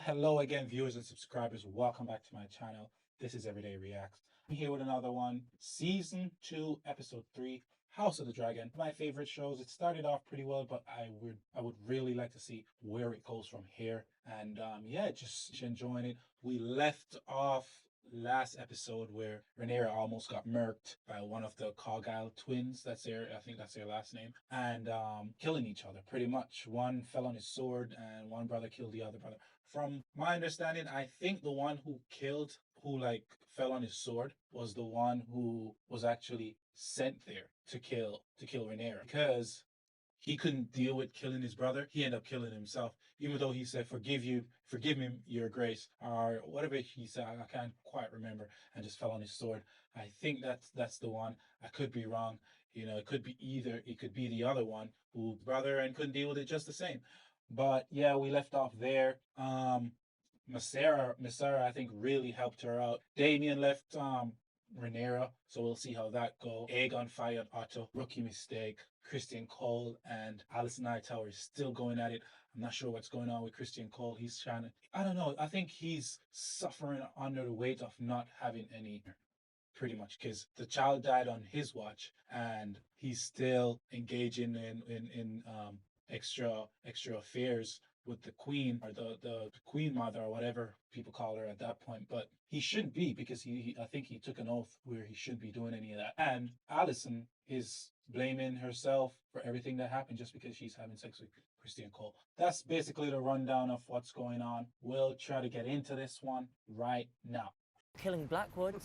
Hello again, viewers and subscribers. Welcome back to my channel. This is Everyday Reacts. I'm here with another one. Season 2, Episode 3, House of the Dragon. My favorite shows. It started off pretty well, but I would really like to see where it goes from here. And yeah, just enjoying it. We left off last episode where Rhaenyra almost got murked by one of the Cargyle twins. I think that's their last name. And killing each other pretty much. One fell on his sword and one brother killed the other brother. From my understanding, I think the one who fell on his sword was the one who was actually sent there to kill Rhaenyra, because he couldn't deal with killing his brother. He ended up killing himself, even though he said, forgive me, your grace, or whatever he said. I can't quite remember, and just fell on his sword. I think that's the one. I could be wrong. It could be the other one who brother and couldn't deal with it just the same. But yeah, we left off there. Masera, I think, really helped her out. Damien left Rhaenyra, so we'll see how that go. Aegon fired Otto, rookie mistake. Christian Cole and Alison Hightower is still going at it. I'm not sure what's going on with Christian Cole. He's trying to, I don't know. I think he's suffering under the weight of not having any, pretty much, because the child died on his watch, and he's still engaging in extra affairs with the queen, or the queen mother, or whatever people call her at that point. But he shouldn't be, because I think he took an oath where he shouldn't be doing any of that. And Allison is blaming herself for everything that happened just because she's having sex with Christian Cole. That's basically the rundown of what's going on. We'll try to get into this one right now. Killing Blackwood.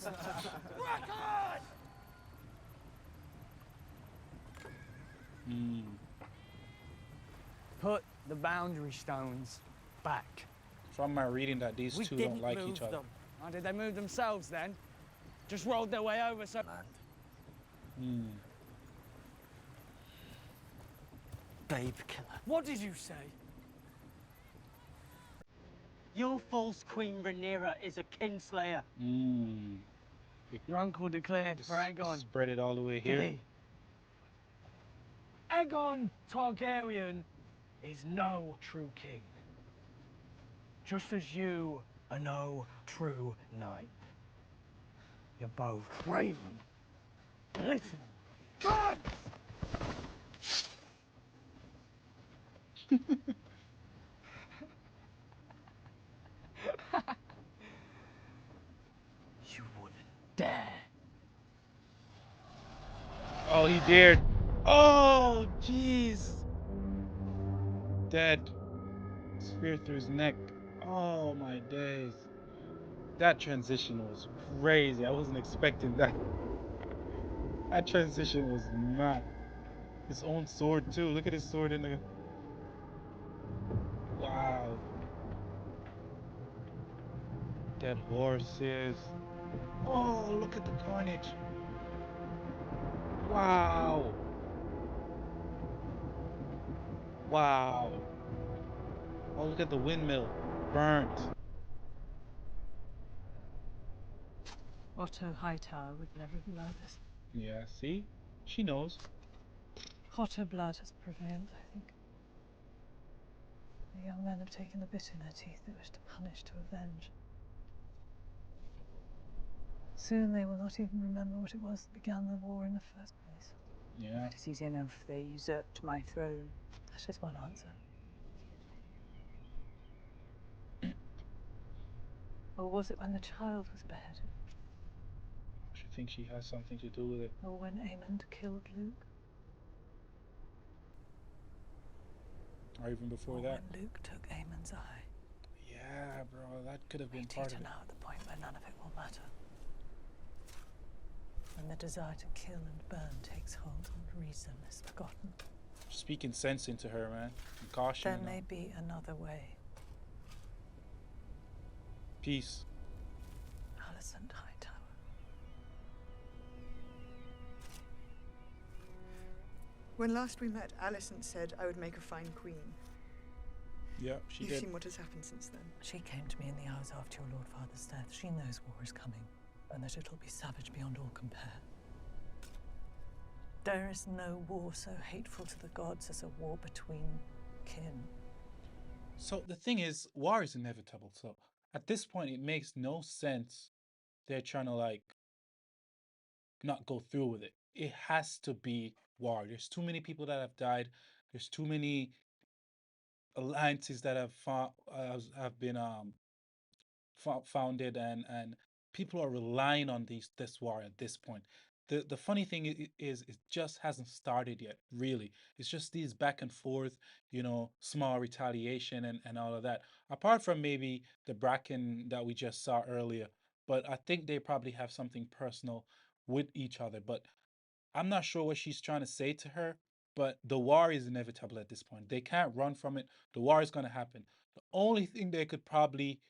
Put the boundary stones back. From my reading that these two don't like each other. How did they move themselves then? Just rolled their way over so... Babe killer. What did you say? Your false queen Rhaenyra is a kinslayer. Your uncle declared for Aegon. Spread it all the way here. Aegon Targaryen is no true king. Just as you are no true knight. You're both raven. Listen. God! You wouldn't dare. Oh, he dared. Oh, jeez. Dead. Spear through his neck. Oh, my days. That transition was crazy. I wasn't expecting that. That transition was mad. His own sword, too. Look at his sword in the... Wow. Dead horses. Oh, look at the carnage. Wow. Wow. Oh, look at the windmill. Burnt. Otto Hightower would never have allowed this. Yeah, see? She knows. Hotter blood has prevailed, I think. The young men have taken the bit in their teeth they wish to punish, to avenge. Soon they will not even remember what it was that began the war in the first place. Yeah. It is easy enough they usurped my throne. That is one answer. Or was it when the child was beheaded? She thinks she has something to do with it. Or when Aemond killed Luke? Or even before or that. when Luke took Aemond's eye? Yeah, bro, that could have been part of it. Now at the point where none of it will matter. When the desire to kill and burn takes hold and reason is forgotten. Speaking sense into her, man. And caution. There may be another way. Peace. Alicent Hightower. When last we met, Alicent said I would make a fine queen. Yeah, she You've did. seen what has happened since then. She came to me in the hours after your Lord Father's death. She knows war is coming, and that it'll be savage beyond all compare. There is no war so hateful to the gods as a war between kin. So the thing is, war is inevitable. So at this point, it makes no sense they're trying to like not go through with it. It has to be war. There's too many people that have died. There's too many alliances that have been founded, and people are relying on this war at this point. The funny thing is it just hasn't started yet, really. It's just these back and forth, small retaliation and all of that. Apart from maybe the Bracken that we just saw earlier, but I think they probably have something personal with each other. But I'm not sure what she's trying to say to her, but the war is inevitable at this point. They can't run from it. The war is going to happen. The only thing they could probably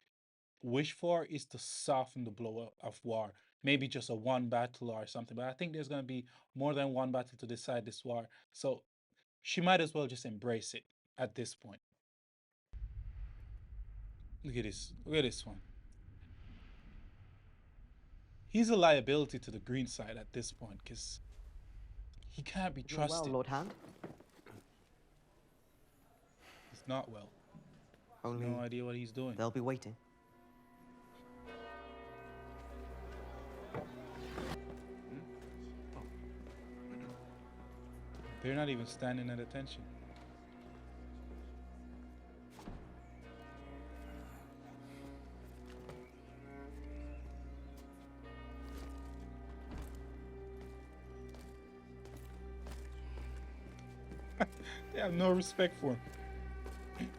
wish for is to soften the blow of war. Maybe just a one battle or something. But I think there's going to be more than one battle to decide this war. So she might as well just embrace it at this point. Look at this. Look at this one. He's a liability to the green side at this point because he can't be trusted. Well, Lord Hand. He's not well. Only No idea what he's doing. they'll be waiting. They're not even standing at attention. They have no respect for him.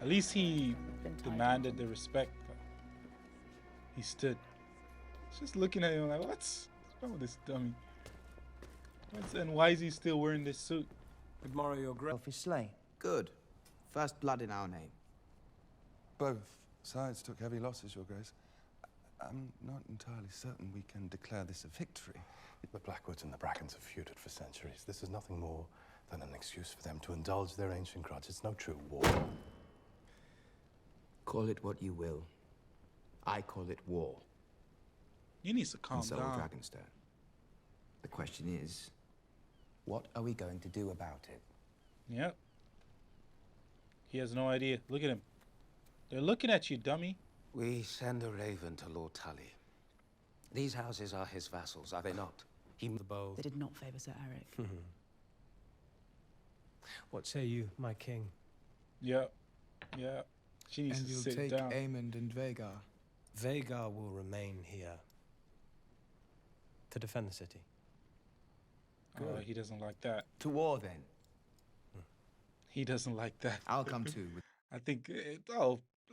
At least he demanded the respect. He stood. Just looking at him like, what's wrong with this dummy? And why is he still wearing this suit? Good morrow, your grace. Is slain. Good. First blood in our name. Both sides took heavy losses, Your Grace. I'm not entirely certain we can declare this a victory. The Blackwoods and the Brackens have feuded for centuries. This is nothing more than an excuse for them to indulge their ancient grudge. It's no true war. Call it what you will. I call it war. You need to calm And so will down. Dragonstone. The question is, what are we going to do about it? Yep. He has no idea. Look at him. They're looking at you, dummy. We send a raven to Lord Tully. These houses are his vassals, are they not? The bow. They did not favour Sir Eric. What say you, my king? Yep. Yeah. She needs And to you'll sit take down. Aemond and Vhagar. Vhagar will remain here to defend the city. Oh, he doesn't like that. To war, then. He doesn't like that. I'll come too. I think.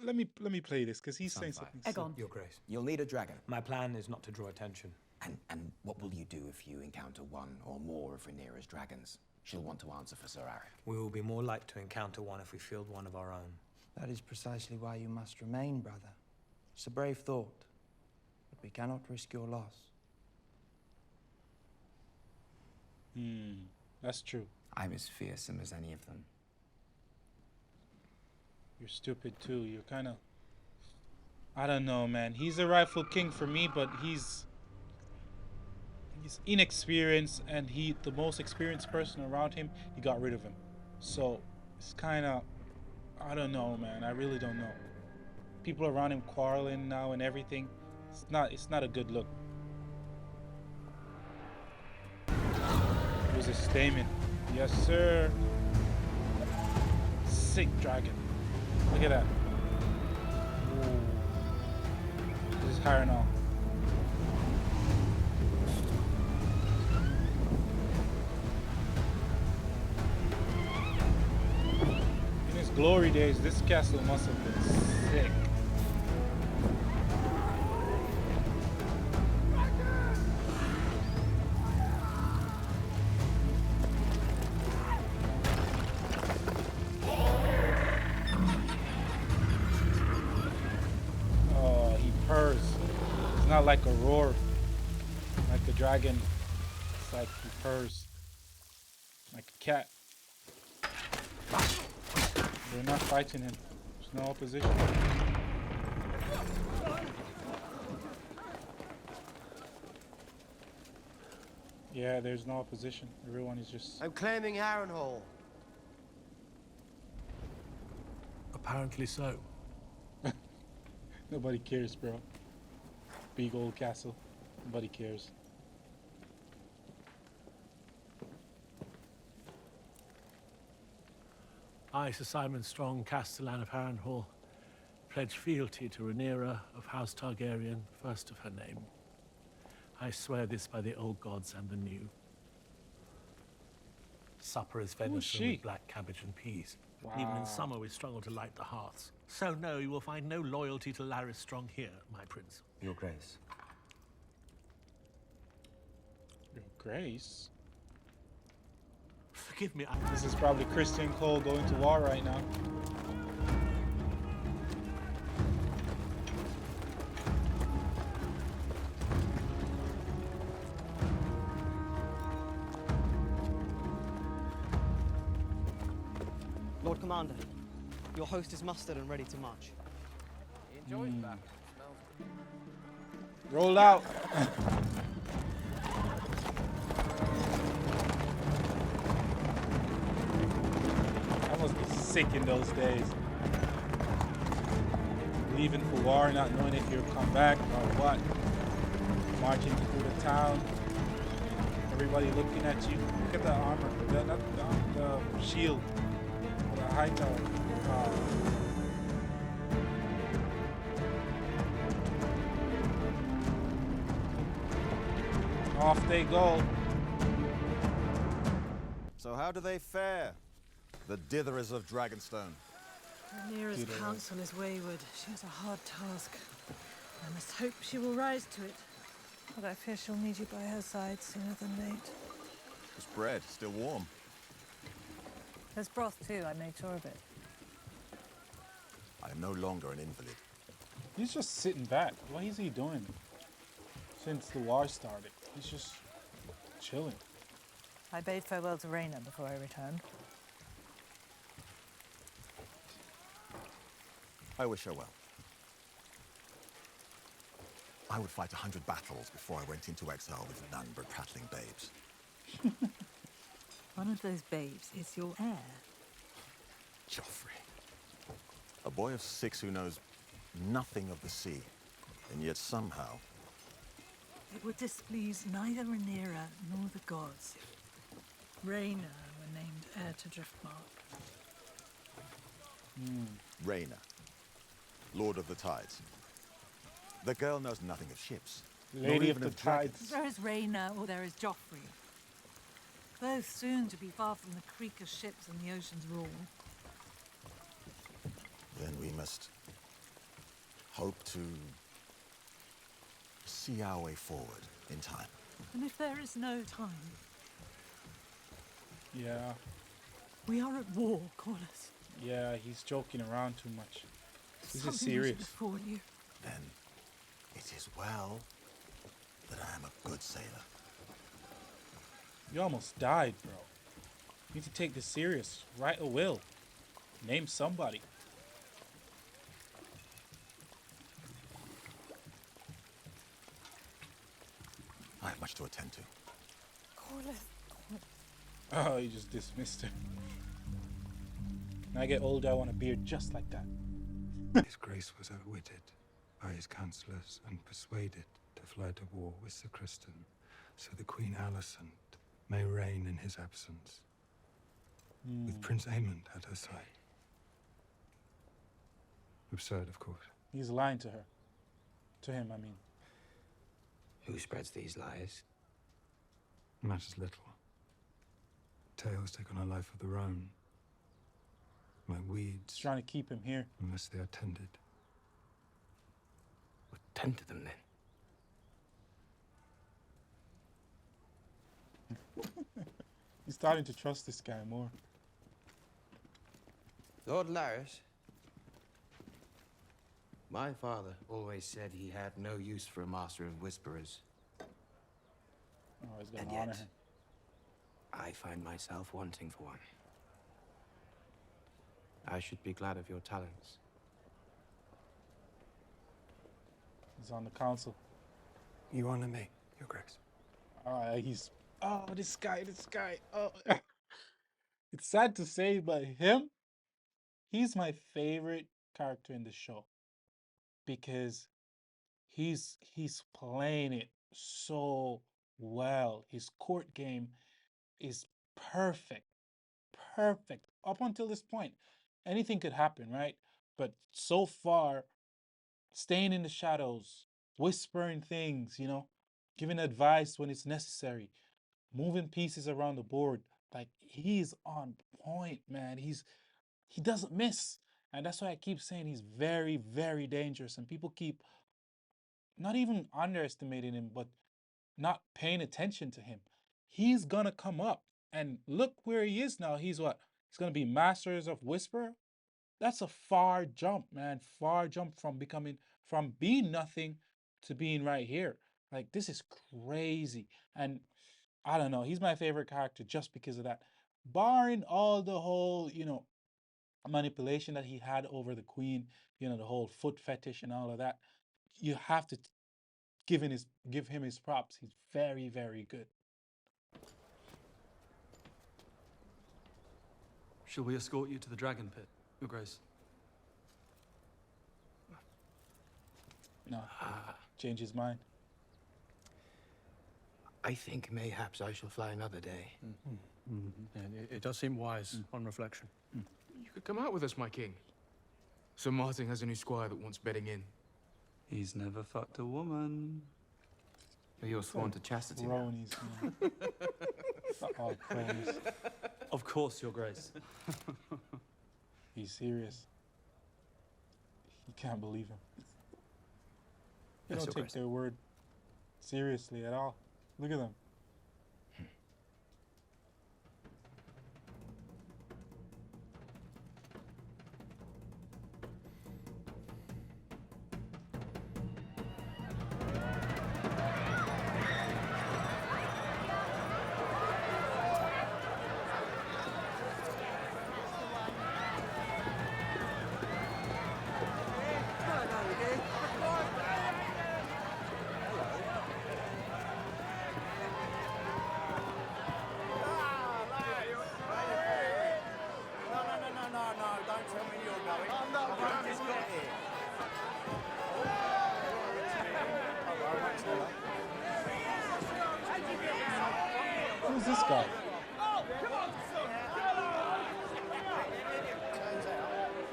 Let me play this because he's saying something. Egon. Your grace. You'll need a dragon. My plan is not to draw attention. And what will you do if you encounter one or more of Rhaenyra's dragons? She'll want to answer for Sir Eric. We will be more like to encounter one if we field one of our own. That is precisely why you must remain, brother. It's a brave thought, but we cannot risk your loss. That's true. I'm as fearsome as any of them. You're stupid too. You're kind of. I don't know, man. He's a rightful king for me, but he's inexperienced, and the most experienced person around him, he got rid of him. So it's kind of, I don't know, man. I really don't know. People around him quarreling now and everything. It's not a good look. It was a stamen. Yes, sir. Sick dragon. Look at that. Ooh. This is higher now. In his glory days, this castle must have been sick. Oh, he purrs. It's not like a roar, like a dragon. It's like he purrs, like a cat. They're not fighting him. There's no opposition. Yeah, there's no opposition. Everyone is just... I'm claiming Harrenhal. Apparently so. Nobody cares, bro. Big old castle. Nobody cares. I, Sir Simon Strong, Castellan of Harrenhal, pledge fealty to Rhaenyra of House Targaryen, first of her name. I swear this by the old gods and the new. Supper is venison with black cabbage and peas. Wow. Even in summer we struggle to light the hearths. So no, you will find no loyalty to Larys Strong here, my prince. Your Grace. Your Grace? Forgive me, This is probably Christian Cole going to war right now. Lord Commander, your host is mustered and ready to march. He enjoys that. Roll out. I must be sick in those days. Leaving for war, not knowing if you'll come back or what. Marching through the town. Everybody looking at you. Look at the armor. The shield. The high tower. Off they go. So how do they fare, the ditherers of Dragonstone? Rhaenyra's counsel is wayward. She has a hard task. I must hope she will rise to it. But I fear she'll need you by her side sooner than late. This bread still warm. There's broth too, I made sure of it. I am no longer an invalid. He's just sitting back. What is he doing? Since the war started, he's just chilling. I bade farewell to Rhaena before I returned. I wish her well. I would fight 100 battles before I went into exile with none but prattling babes. One of those babes is your heir. Joffrey. A boy of 6 who knows nothing of the sea, and yet somehow... It would displease neither Rhaenyra nor the gods if Rhaena were named heir to Driftmark. Rhaena, Lord of the Tides. The girl knows nothing of ships. Lady of the Tides. There is Rhaena or there is Joffrey. Both soon to be far from the creak of ships and the ocean's roar. Then we must hope to see our way forward in time. And if there is no time, Yeah. we are at war, Corlys. Yeah, he's joking around too much. This is Something serious. before you. Then it is well that I am a good sailor. You almost died, bro. You need to take this serious. Write a will. Name somebody. I have much to attend to. Corlys. Oh, you just dismissed him. When I get older, I want a beard just like that. His Grace was outwitted by his councillors and persuaded to fly to war with Sir Criston, so that Queen Alicent may reign in his absence, with Prince Aemond at her side. Absurd, of course. He's lying to her. To him, I mean. Who spreads these lies? Matters little. Tales take on a life of their own, like weeds. He's trying to keep him here. Unless they are tended. Well, tend to them then. He's starting to trust this guy more. Lord Larys, my father always said he had no use for a master of whisperers. Oh, he's gonna And honor yet, him. I find myself wanting for one. I should be glad of your talents. He's on the council. You honor me, Your Grace. He's... Oh, this guy. Oh. It's sad to say, but him? He's my favorite character in the show because he's playing it so well. His court game is perfect. Perfect. Up until this point, anything could happen, right? But so far, staying in the shadows, whispering things, giving advice when it's necessary, moving pieces around the board. Like he's on point, man. He doesn't miss. And that's why I keep saying he's very, very dangerous. And people keep not even underestimating him, but not paying attention to him. He's gonna come up. And look where he is now. He's what? He's gonna be Masters of Whisper. That's a far jump, man. Far jump from being nothing to being right here. Like this is crazy. And I don't know. He's my favorite character just because of that. Barring all the whole, manipulation that he had over the queen, the whole foot fetish and all of that. You have to give him his props. He's very, very good. Shall we escort you to the Dragon Pit, Your Grace? No, change his mind. I think mayhaps I shall fly another day. Yeah, it does seem wise on reflection. You could come out with us, my king. Sir Martin has a new squire that wants bedding in. He's never fucked a woman. You're sworn to chastity. Cronies, man. All cronies. Of course, Your Grace. He's serious. You can't believe him. They Yes, don't Your take their word seriously at all. Look at them. Who's this guy?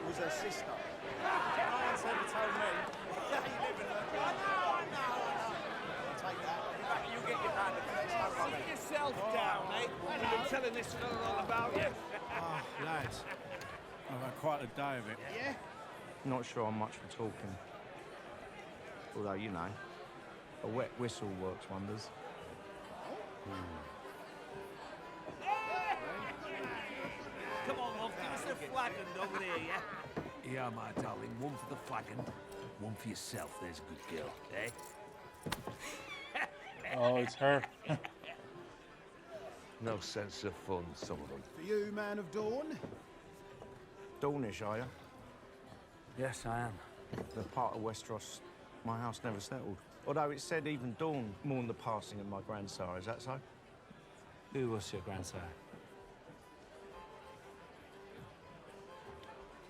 Was her sister. No one's ever told me. I know. Take that. You get your hand in the Sit yourself down, eh? I've been telling this fella all about you. Lads, I've had quite a day of it. Yeah? Not sure I'm much for talking. Although, a wet whistle works wonders. Come on, love, give us a flagon over there, yeah? Yeah, my darling. One for the flagon, one for yourself. There's a good girl, eh? Oh, it's her. No sense of fun, some of them. For you, man of Dawn? Dawnish, are you? Yes, I am. The part of Westeros my house never settled. Although it said even dawn mourned the passing of my grandsire. Is that so? Who was your grandsire?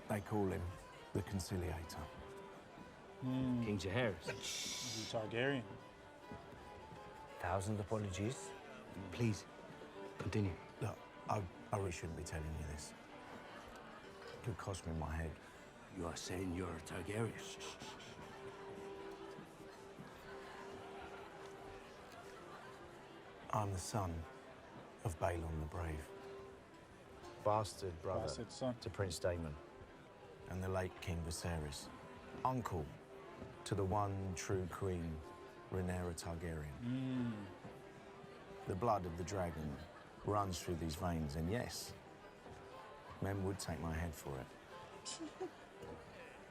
They call him the Conciliator. King Jaehaerys. He's a Targaryen. Thousand apologies. Please, continue. Look, I really shouldn't be telling you this. It could cost me my head. You are saying you're a Targaryen? I'm the son of Balon the Brave. Bastard brother Bastard son. to Prince Daemon. And the late King Viserys. Uncle to the one true queen, Rhaenyra Targaryen. The blood of the dragon runs through these veins, and yes, men would take my head for it.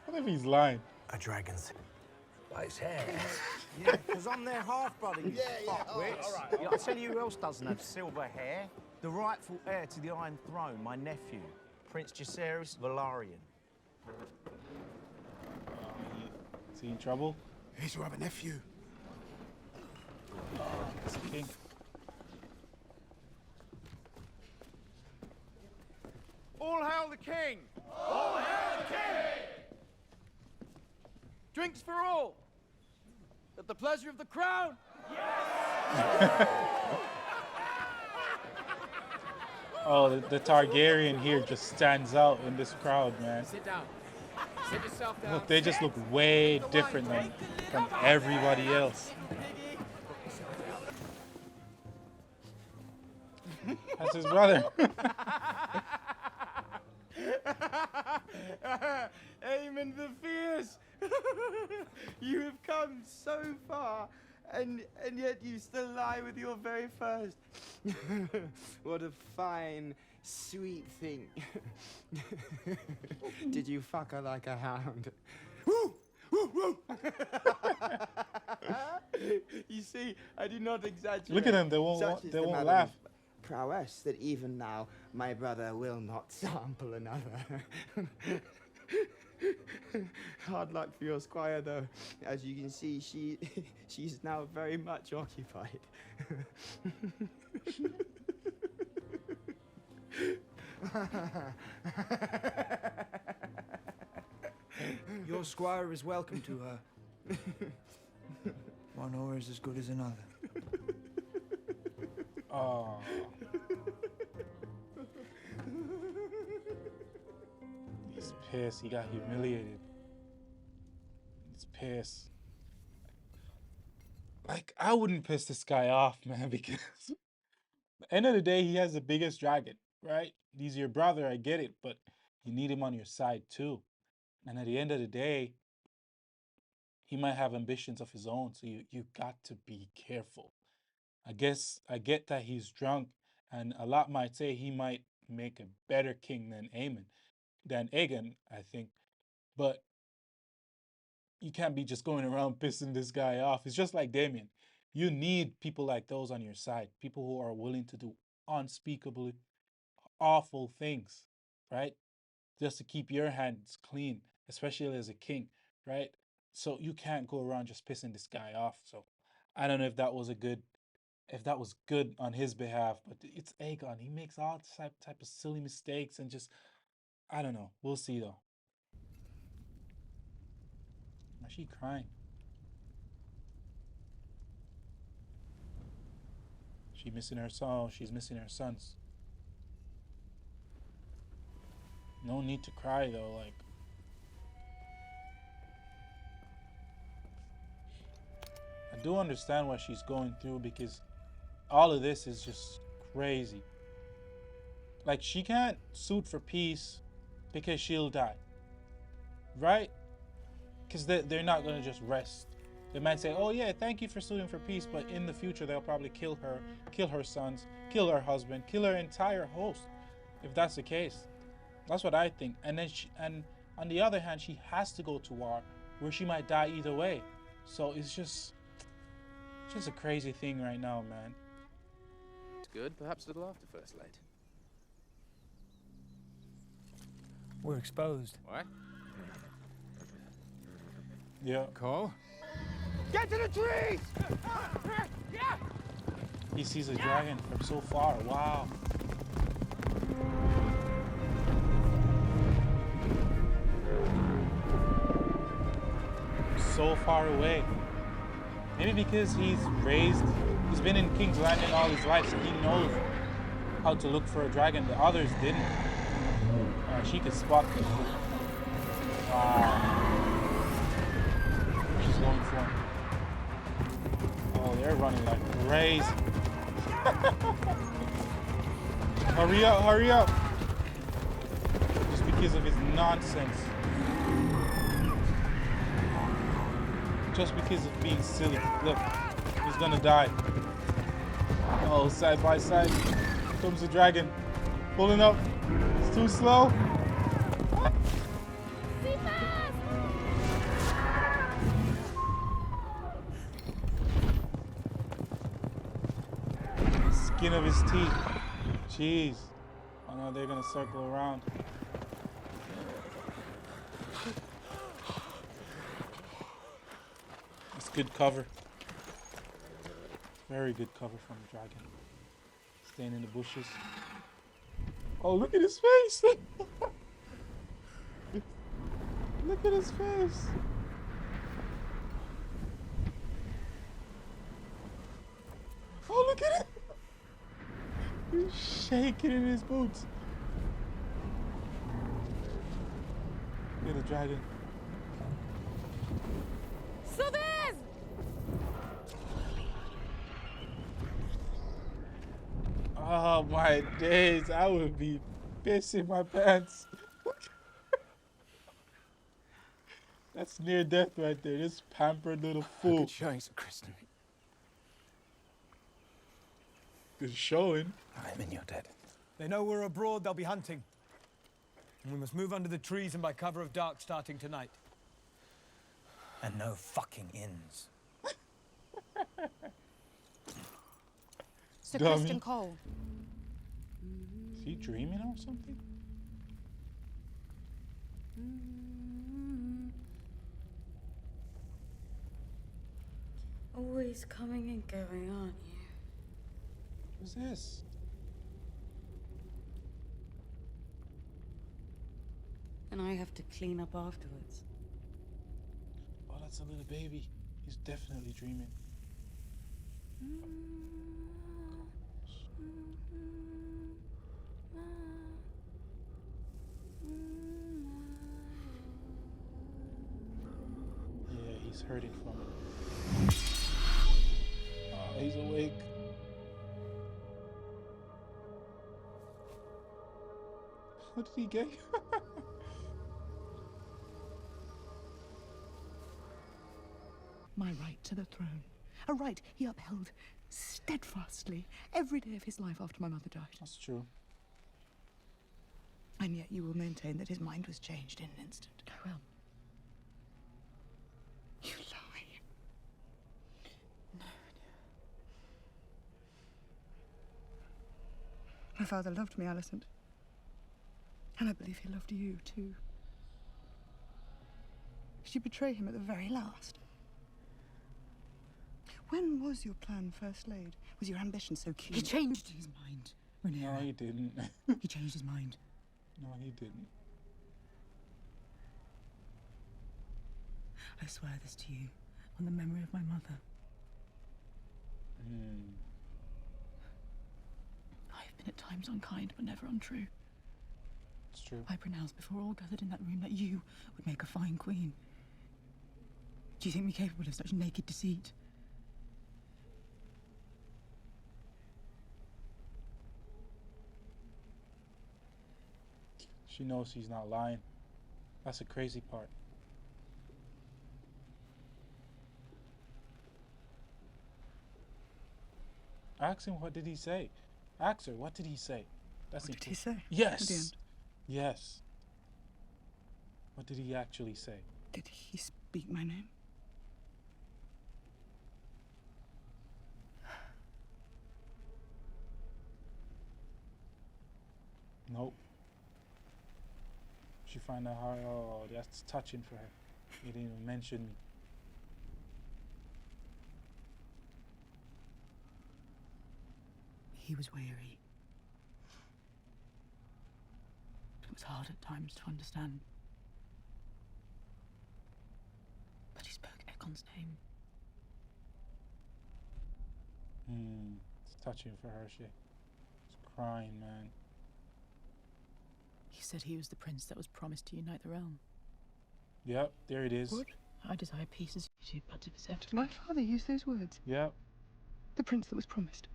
What if he's lying? A dragon's By his hair. Yeah, because I'm their half-brother, you fuckwits. all right. Yeah, I'll tell you who else doesn't have silver hair. The rightful heir to the Iron Throne, my nephew, Prince Jaehaerys Velaryon. Is he in trouble? He's to have a nephew. It's the king. All hail the king! All hail Drinks for all. At the pleasure of the crown. Oh, the Targaryen here just stands out in this crowd, man. Sit down. Sit yourself down. Look, they just look way different than from everybody else. That's his brother. Aemon the Fierce! You have come so far, and yet you still lie with your very first. What a fine, sweet thing. Did you fuck her like a hound? Woo! Woo! Woo! You see, I do not exaggerate. Look at them, they won't laugh. Prowess that even now my brother will not sample another. Hard luck for your squire, though. As you can see, she's now very much occupied. Your squire is welcome to her. One oar is as good as another. Oh. He's pissed. He got humiliated. He's pissed. Like, I wouldn't piss this guy off, man, because at the end of the day, he has the biggest dragon, right? He's your brother, I get it, but you need him on your side too. And at the end of the day, he might have ambitions of his own, so you got to be careful. I guess I get that he's drunk, and a lot might say he might make a better king than Aegon, I think. But you can't be just going around pissing this guy off. It's just like Damien. You need people like those on your side, people who are willing to do unspeakably awful things, right? Just to keep your hands clean, especially as a king, right? So you can't go around just pissing this guy off. So I don't know if that was good on his behalf, but it's Aegon. He makes all type of silly mistakes and just, I don't know. We'll see though. Why is she crying? She's missing her son. Oh, she's missing her sons. No need to cry though, like. I do understand what she's going through because all of this is just crazy. Like, she can't suit for peace because she'll die. Right? Because they're not going to just rest. They might say, oh yeah, thank you for suing for peace, but in the future they'll probably kill her sons, kill her husband, kill her entire host, if that's the case. That's what I think. And then and on the other hand, she has to go to war where she might die either way. So it's just a crazy thing right now, man. It's good. Perhaps a little after First Light. We're exposed. What? Yeah. Cole? Get to the trees! He sees a dragon from so far. Wow. So far away. Maybe because he's been in King's Landing all his life, so he knows how to look for a dragon. The others didn't. She could spot them. Wow. She's going for him. Oh, they're running like crazy. Hurry up, hurry up. Just because of his nonsense. Just because of being silly. Look, he's gonna die. Oh, side by side comes the dragon. Pulling up. It's too slow. Skin of his teeth. Jeez. Oh no, they're gonna circle around. It's good cover. Very good cover from the dragon. Staying in the bushes. Oh, look at his face! Look at his face! He's shaking in his boots. Look at the dragon. Sylvain! Oh my days, I would be pissing my pants. That's near death right there. This pampered little fool. Good showing, Sir Kristen. Good showing. I'm in your debt. They know we're abroad, they'll be hunting. And we must move under the trees and by cover of dark starting tonight. And no fucking inns. Sir Dummy. Kristen Cole. Is he dreaming or something? Always coming and going, aren't you? Who's this? And I have to clean up afterwards. Oh, that's a little baby. He's definitely dreaming. Yeah, he's hurting from it. Oh, he's awake. What did he get? My right to the throne. A right he upheld steadfastly every day of his life after my mother died. That's true. And yet you will maintain that his mind was changed in an instant. I will. You lie. No. My father loved me, Alicent. And I believe he loved you, too. Did you betray him at the very last? When was your plan first laid? Was your ambition so keen? He changed his mind, No, he didn't. He changed his mind. No, he didn't. I swear this to you on the memory of my mother. I have been at times unkind, but never untrue. It's true. I pronounced before all gathered in that room that you would make a fine queen. Do you think me capable of such naked deceit? She knows he's not lying. That's the crazy part. Ask him, what did he say? Ask her, what did he say? That's What did he say at the Yes. end? Yes. What did he actually say? Did he speak my name? Nope. She find out how, oh, that's touching for her. He didn't even mention me. He was weary. It was hard at times to understand. But he spoke Egon's name. It's touching for her. She's crying, man. He said he was the prince that was promised to unite the realm. Yep, there it is. What? I desire peace as you do, but to possess. Did my father use those words? Yep. The prince that was promised.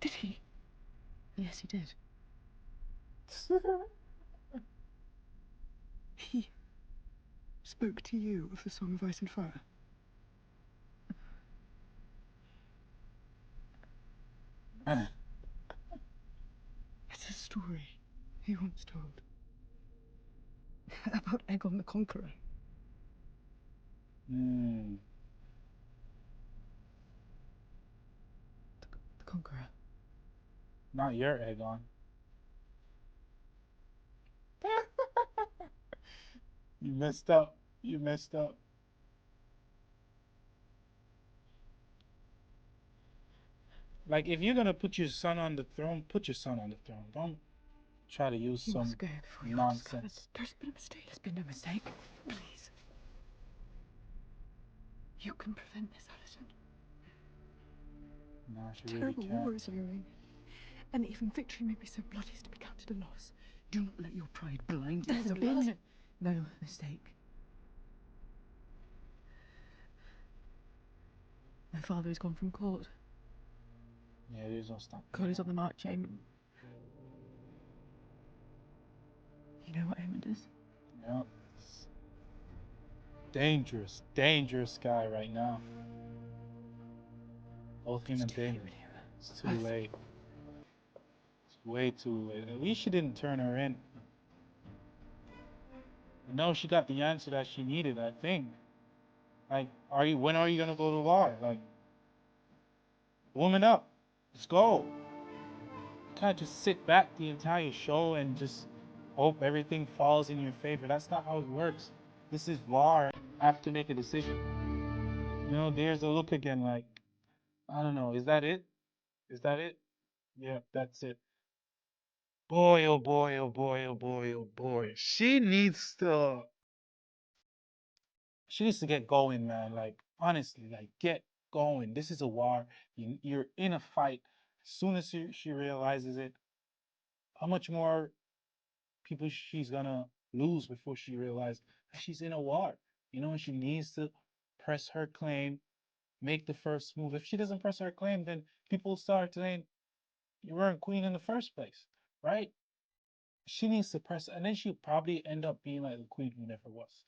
Did he? Yes, he did. He spoke to you of the Song of Ice and Fire. It's a story he once told. About Aegon the Conqueror. The Conqueror. Not your Aegon. You messed up. You messed up. Like, if you're gonna put your son on the throne, put your son on the throne. Don't try to use You some must go before you're nonsense. discovered. There's been a mistake. There's been no mistake. Please. You can prevent this, Alison. No, she really Terrible can't. war is looming. And even victory may be so bloody as to be counted a loss. Do not let your pride blind you. There's been no mistake. My father has gone from court. Yeah, there's no stopping. God is on the march, Eamon. You know what Eamon is? Yeah. Dangerous, dangerous guy right now. Both him and Damon. It's too late. It's way too late. At least she didn't turn her in. No, she got the answer that she needed, I think. Like, when are you gonna go to war? Like, woman up. Let's go. You can't just sit back the entire show and just hope everything falls in your favor. That's not how it works. This is war. I have to make a decision. You know, there's a look again, like, I don't know, is that it? Is that it? Yeah, that's it. Boy, oh boy, oh boy, oh boy, oh boy. She needs to get going, man. Like, honestly, like, get going. This is a war. You're in a fight. As soon as she realizes it, how much more people she's gonna lose before she realizes that she's in a war. You know, and she needs to press her claim, make the first move. If she doesn't press her claim, then people start saying you weren't queen in the first place, right? She needs to press, and then she'll probably end up being like the queen who never was,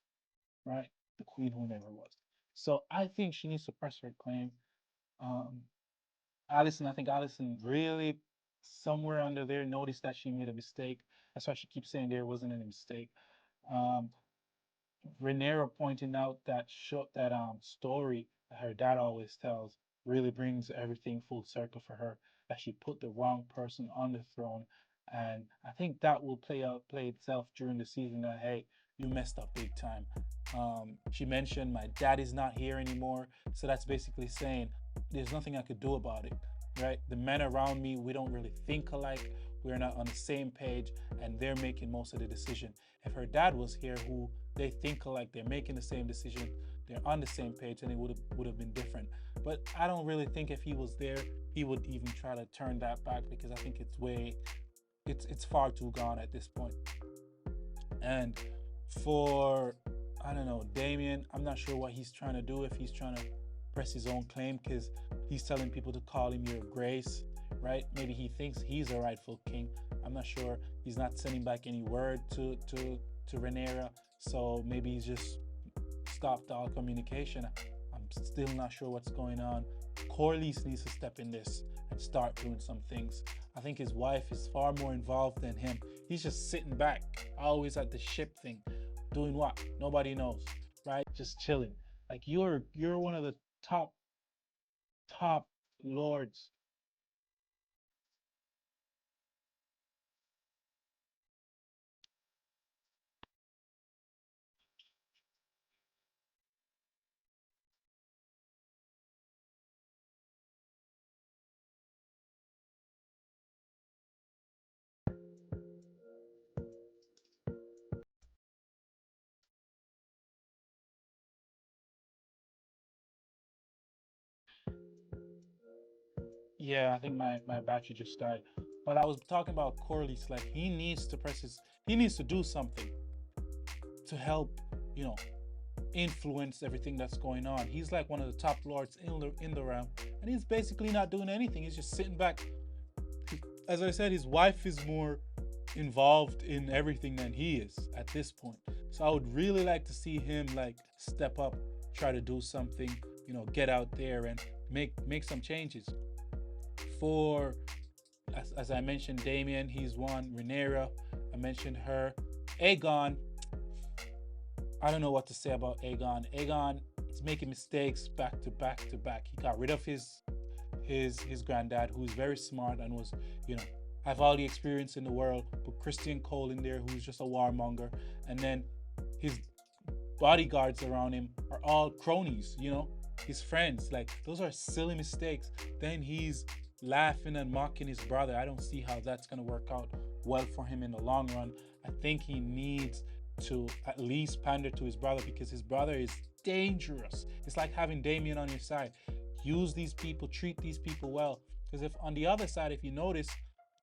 right? The queen who never was. So I think she needs to press her claim. Um, I think Allison really somewhere under there noticed that she made a mistake. That's why she keeps saying there wasn't any mistake. Um, Rhaenyra pointing out that story that her dad always tells really brings everything full circle for her. That she put the wrong person on the throne, and I think that will play itself during the season. That hey, you messed up big time. She mentioned my dad is not here anymore, so that's basically saying there's nothing I could do about it, right? The men around me, we don't really think alike. We're not on the same page, and they're making most of the decision. If her dad was here, who they think alike, they're making the same decision, they're on the same page, and it would have been different. But I don't really think if he was there, he would even try to turn that back, because I think it's far too gone at this point. And for I don't know, Damien, I'm not sure what he's trying to do, if he's trying to press his own claim, because he's telling people to call him Your Grace, right? Maybe he thinks he's a rightful king. I'm not sure. He's not sending back any word to Rhaenyra, so maybe he's just stopped all communication. I'm still not sure what's going on. Corlys needs to step in this and start doing some things. I think his wife is far more involved than him. He's just sitting back, always at the ship thing, doing what? Nobody knows, right? Just chilling. Like you're one of the top lords. Yeah, I think my battery just died. But I was talking about Corlys, like he needs to do something to help, influence everything that's going on. He's like one of the top lords in the realm, and he's basically not doing anything. He's just sitting back. As I said, his wife is more involved in everything than he is at this point. So I would really like to see him like step up, try to do something, get out there and make some changes. For as I mentioned, Damien, he's one. Rhaenyra, I mentioned her. Aegon, I don't know what to say about Aegon. Aegon is making mistakes back to back to back. He got rid of his granddad, who's very smart and was, have all the experience in the world. Put Christian Cole in there, who's just a warmonger, and then his bodyguards around him are all cronies. His friends. Like those are silly mistakes. Then he's laughing and mocking his brother. I don't see how that's gonna work out well for him in the long run. I think he needs to at least pander to his brother, because his brother is dangerous. It's like having Damien on your side. use these people, treat these people well. Because if on the other side, if you notice,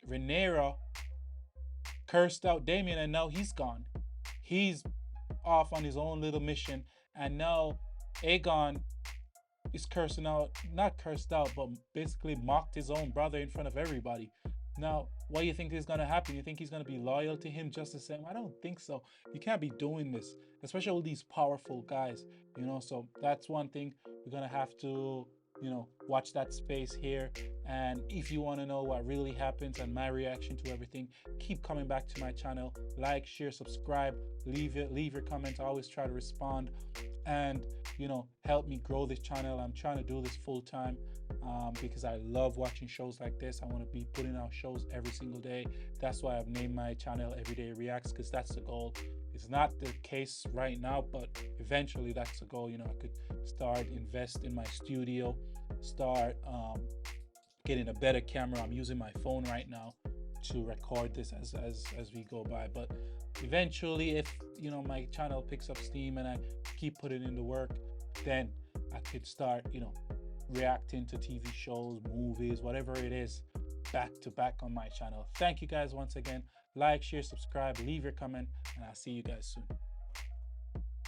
Rhaenyra cursed out Damien and now he's gone. He's off on his own little mission, and now Aegon is cursing out, not cursed out, but basically mocked his own brother in front of everybody. Now, what do you think is going to happen? You think he's going to be loyal to him just the same? I don't think so. You can't be doing this, especially with these powerful guys, you know. So that's one thing we're going to have to, you know, watch that space here. And if you want to know what really happens and my reaction to everything, keep coming back to my channel. Like, share, subscribe, leave your comments. I always try to respond and, you know, help me grow this channel. I'm trying to do this full time because I love watching shows like this. I want to be putting out shows every single day. That's why I've named my channel Everyday Reacts, because that's the goal. It's not the case right now, but eventually that's the goal. You know, I could start invest in my studio, start getting a better camera. I'm using my phone right now to record this as we go by, but eventually, if you know my channel picks up steam and I keep putting in the work, then I could start, you know, reacting to TV shows, movies, whatever it is, back to back on my channel. Thank you guys once again. Like, share, subscribe, leave your comment, and I'll see you guys soon.